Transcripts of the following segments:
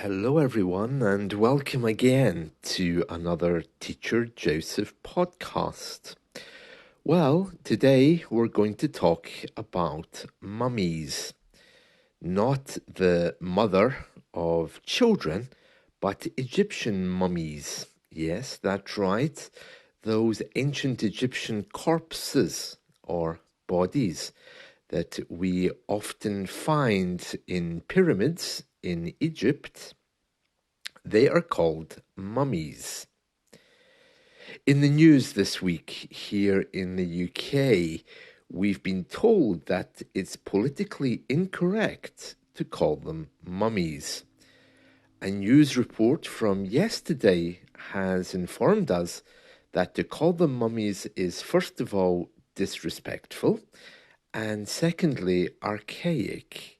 Hello, everyone, and welcome again to another Teacher Joseph podcast. Well, today we're going to talk about mummies, not the mother of children, but Egyptian mummies. Yes, that's right, those ancient Egyptian corpses or bodies that we often find in pyramids in Egypt. They are called mummies. In the news this week here in the UK, we've been told that it's politically incorrect to call them mummies. A news report from yesterday has informed us that to call them mummies is, first of all, disrespectful, and secondly, archaic.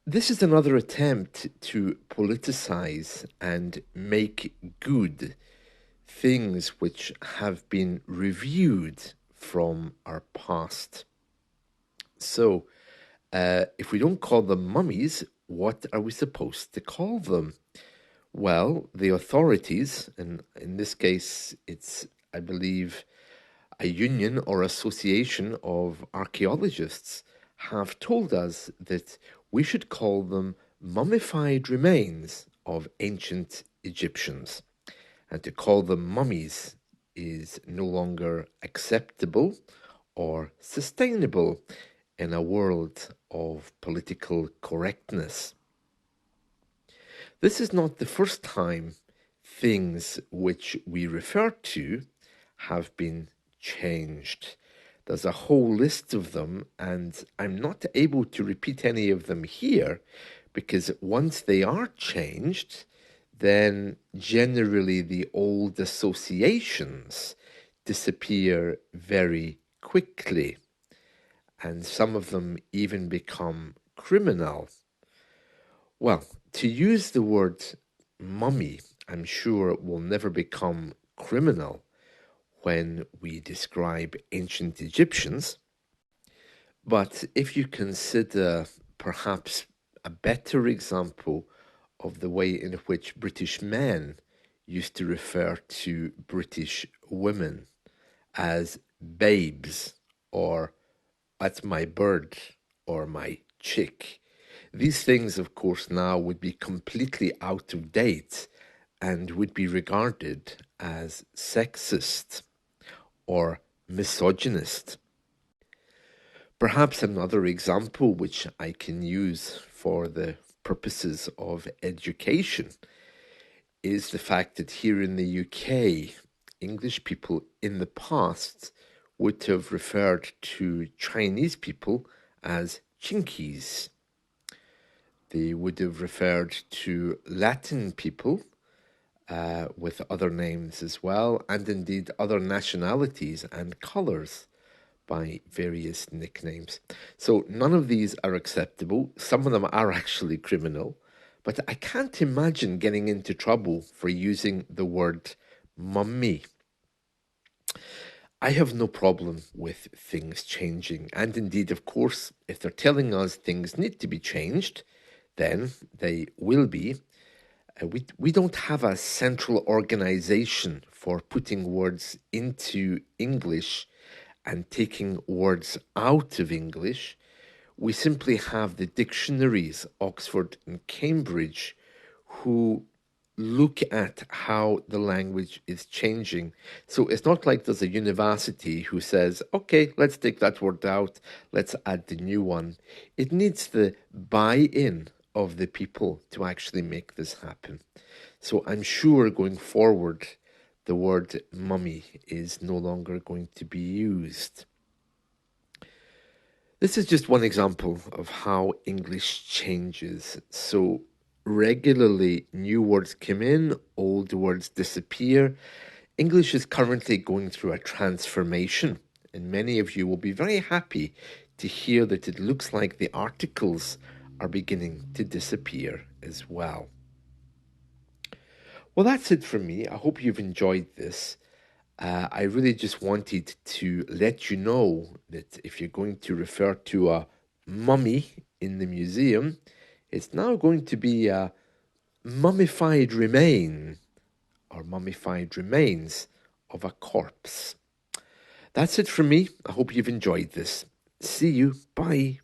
This is another attempt to politicize and make good things which have been reviewed from our past. So, if we don't call them mummies, what are we supposed to call them? Well, the authorities, and in this case, it's, I believe, a union or association of archaeologists, have told us that we should call them mummified remains of ancient Egyptians. And to call them mummies is no longer acceptable or sustainable in a world of political correctness. This is not the first time things which we refer to have been changed. There's a whole list of them, and I'm not able to repeat any of them here because once they are changed, then generally the old associations disappear very quickly, and some of them even become criminal. Well, to use the word mummy, I'm sure it will never become criminal when we describe ancient Egyptians. But if you consider perhaps a better example of the way in which British men used to refer to British women as babes or that's my bird or my chick. These things, of course, now would be completely out of date and would be regarded as sexist or misogynist. Perhaps another example which I can use for the purposes of education is the fact that here in the UK, English people in the past would have referred to Chinese people as chinkies. They would have referred to Latin people with other names as well, and indeed other nationalities and colours by various nicknames. So none of these are acceptable. Some of them are actually criminal, but I can't imagine getting into trouble for using the word mummy. I have no problem with things changing, and indeed, of course, if they're telling us things need to be changed, then they will be. We don't have a central organization for putting words into English and taking words out of English. We simply have the dictionaries, Oxford and Cambridge, who look at how the language is changing. So it's not like there's a university who says, okay, let's take that word out, let's add the new one. It needs the buy-in of the people to actually make this happen. So I'm sure going forward, the word mummy is no longer going to be used. This is just one example of how English changes. So regularly new words come in, old words disappear. English is currently going through a transformation, and many of you will be very happy to hear that it looks like the articles are beginning to disappear as well. Well, that's it from me. I hope you've enjoyed this. I really just wanted to let you know that if you're going to refer to a mummy in the museum, It's now going to be a mummified remain or mummified remains of a corpse. That's it from me. I hope you've enjoyed this. See you. Bye.